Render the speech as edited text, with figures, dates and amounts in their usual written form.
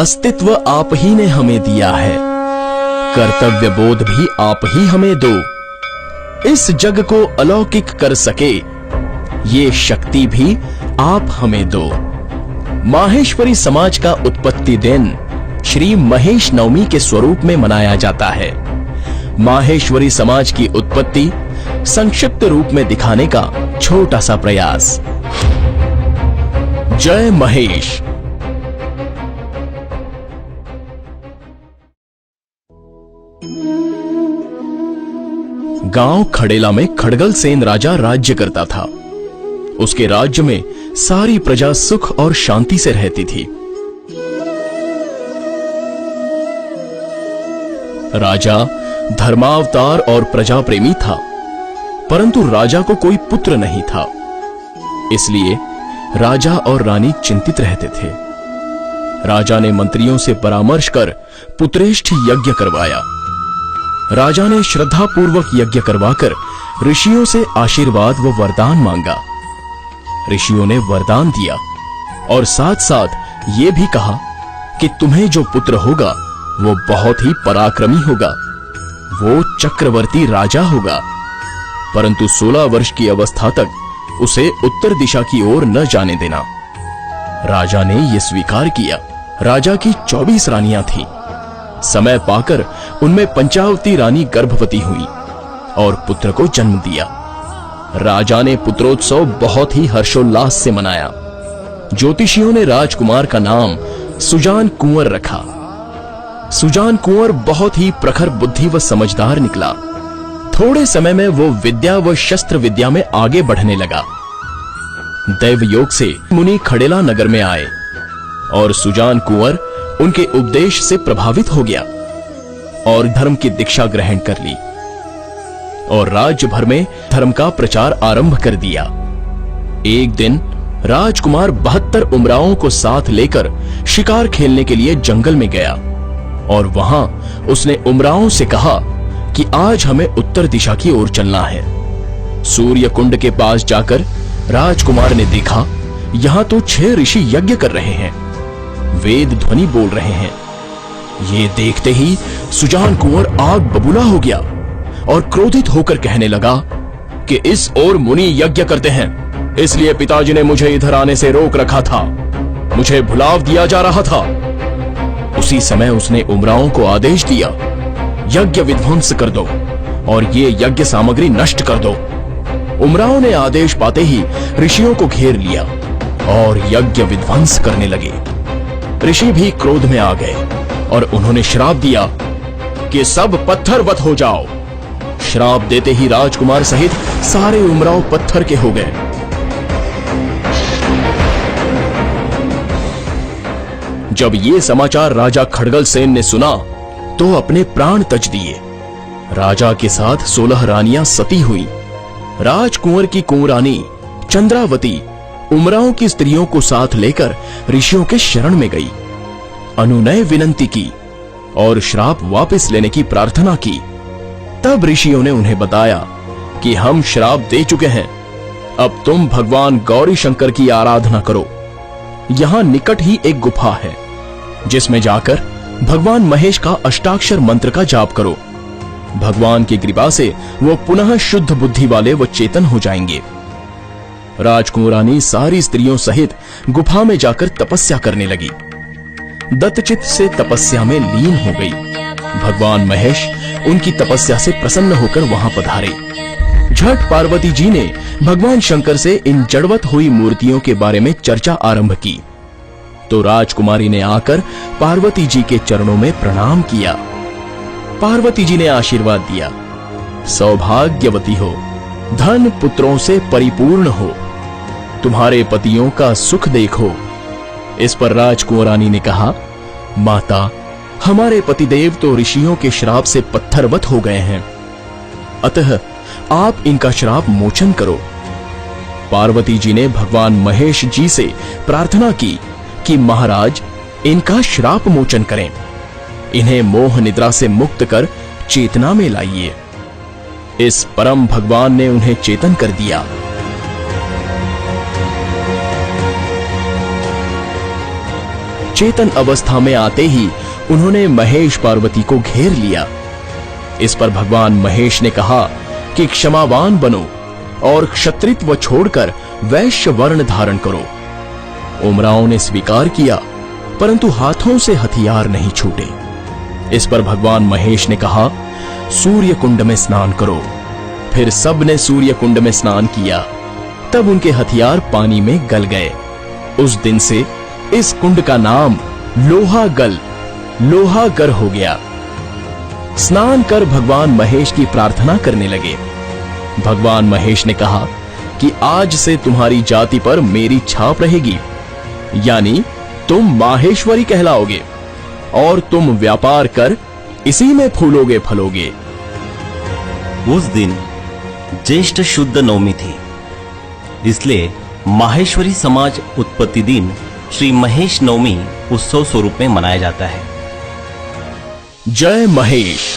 अस्तित्व आप ही ने हमें दिया है, कर्तव्य बोध भी आप ही हमें दो। इस जग को अलौकिक कर सके ये शक्ति भी आप हमें दो। माहेश्वरी समाज का उत्पत्ति दिन श्री महेश नवमी के स्वरूप में मनाया जाता है। माहेश्वरी समाज की उत्पत्ति संक्षिप्त रूप में दिखाने का छोटा सा प्रयास। जय महेश। गांव खड़ेला में खड़गलसेन राजा राज्य करता था। उसके राज्य में सारी प्रजा सुख और शांति से रहती थी। राजा धर्मावतार और प्रजा प्रेमी था, परंतु राजा को कोई पुत्र नहीं था। इसलिए राजा और रानी चिंतित रहते थे। राजा ने मंत्रियों से परामर्श कर पुत्रेष्ठ यज्ञ करवाया। राजा ने श्रद्धापूर्वक यज्ञ करवाकर ऋषियों से आशीर्वाद व वरदान मांगा। ऋषियों ने वरदान दिया और साथ साथ ये भी कहा कि तुम्हें जो पुत्र होगा वो बहुत ही पराक्रमी होगा, वो चक्रवर्ती राजा होगा, परंतु 16 वर्ष की अवस्था तक उसे उत्तर दिशा की ओर न जाने देना। राजा ने यह स्वीकार किया। राजा की 24 रानियां थीं। समय पाकर उनमें पंचावती रानी गर्भवती हुई और पुत्र को जन्म दिया। राजा ने पुत्रोत्सव बहुत ही हर्षोल्लास से मनाया। ज्योतिषियों ने राजकुमार का नाम सुजान कुंवर रखा। सुजान कुंवर बहुत ही प्रखर बुद्धि व समझदार निकला। थोड़े समय में वो विद्या व शस्त्र विद्या में आगे बढ़ने लगा। दैव योग से मुनि खड़ेला नगर में आए और सुजान कुंवर उनके उपदेश से प्रभावित हो गया और धर्म की दीक्षा ग्रहण कर ली और राज्य भर में धर्म का प्रचार आरंभ कर दिया। एक दिन राजकुमार 72 उमरावों को साथ लेकर शिकार खेलने के लिए जंगल में गया और वहां उसने उमरावों से कहा कि आज हमें उत्तर दिशा की ओर चलना है। सूर्य कुंड के पास जाकर राजकुमार ने देखा यहां तो 6 ऋषि यज्ञ कर रहे हैं, वेद ध्वनि बोल रहे हैं। ये देखते ही सुजान कुंवर आग बबूला हो गया और क्रोधित होकर कहने लगा कि इस ओर मुनि यज्ञ करते हैं, इसलिए पिताजी ने मुझे इधर आने से रोक रखा था, मुझे भुलाव दिया जा रहा था। उसी समय उसने उमरावों को आदेश दिया, यज्ञ विध्वंस कर दो और ये यज्ञ सामग्री नष्ट कर दो। उमरावों ने आदेश पाते ही ऋषियों को घेर लिया और यज्ञ विध्वंस करने लगे। ऋषि भी क्रोध में आ गए और उन्होंने श्राप दिया कि सब पत्थरवत हो जाओ। श्राप देते ही राजकुमार सहित सारे उमराव पत्थर के हो गए। जब ये समाचार राजा खड़गलसेन ने सुना तो अपने प्राण तज दिए। राजा के साथ 16 रानियां सती हुई। राजकुंवर की कुंवरानी चंद्रावती उमराव की स्त्रियों को साथ लेकर ऋषियों के शरण में गई, अनुनय विनंती की और श्राप वापस लेने की प्रार्थना की। तब ऋषियों ने उन्हें बताया कि हम श्राप दे चुके हैं, अब तुम भगवान गौरी शंकर की आराधना करो। यहां निकट ही एक गुफा है जिसमें जाकर भगवान महेश का अष्टाक्षर मंत्र का जाप करो। भगवान की कृपा से वो पुनः शुद्ध बुद्धि वाले व चेतन हो जाएंगे। राजकुमारानी सारी स्त्रियों सहित गुफा में जाकर तपस्या करने लगी। दत्तचित्त से तपस्या में लीन हो गई। भगवान महेश उनकी तपस्या से प्रसन्न होकर वहां पधारे। झट पार्वती जी ने भगवान शंकर से इन जड़वत हुई मूर्तियों के बारे में चर्चा आरंभ की तो राजकुमारी ने आकर पार्वती जी के चरणों में प्रणाम किया। पार्वती जी ने आशीर्वाद दिया, सौभाग्यवती हो, धन पुत्रों से परिपूर्ण हो, तुम्हारे पतियों का सुख देखो। इस पर राजकुमारानी ने कहा, माता, हमारे पतिदेव तो ऋषियों के श्राप से पत्थरवत हो गए हैं, अतः आप इनका श्राप मोचन करो। पार्वती जी ने भगवान महेश जी से प्रार्थना की कि महाराज इनका श्राप मोचन करें, इन्हें मोह निद्रा से मुक्त कर चेतना में लाइए। इस परम भगवान ने उन्हें चेतन कर दिया। चेतन अवस्था में आते ही उन्होंने महेश पार्वती को घेर लिया। इस पर भगवान महेश ने कहा कि क्षमावान बनो और क्षत्रित्व छोड़कर वैश्य वर्ण धारण करो। उमराव ने स्वीकार किया, परंतु हाथों से हथियार नहीं छूटे। इस पर भगवान महेश ने कहा, सूर्य कुंड में स्नान करो। फिर सब ने सूर्य कुंड में स्नान किया। तब उनके हथियार पानी में गल गए। उस दिन से इस कुंड का नाम लोहागल, लोहागर हो गया। स्नान कर भगवान महेश की प्रार्थना करने लगे। भगवान महेश ने कहा कि आज से तुम्हारी जाति पर मेरी छाप रहेगी, यानी तुम माहेश्वरी कहलाओगे और तुम व्यापार कर इसी में फूलोगे फलोगे। उस दिन ज्येष्ठ शुद्ध नवमी थी, इसलिए माहेश्वरी समाज उत्पत्ति दिन श्री महेश नवमी उत्सव स्वरूप में मनाया जाता है। जय महेश।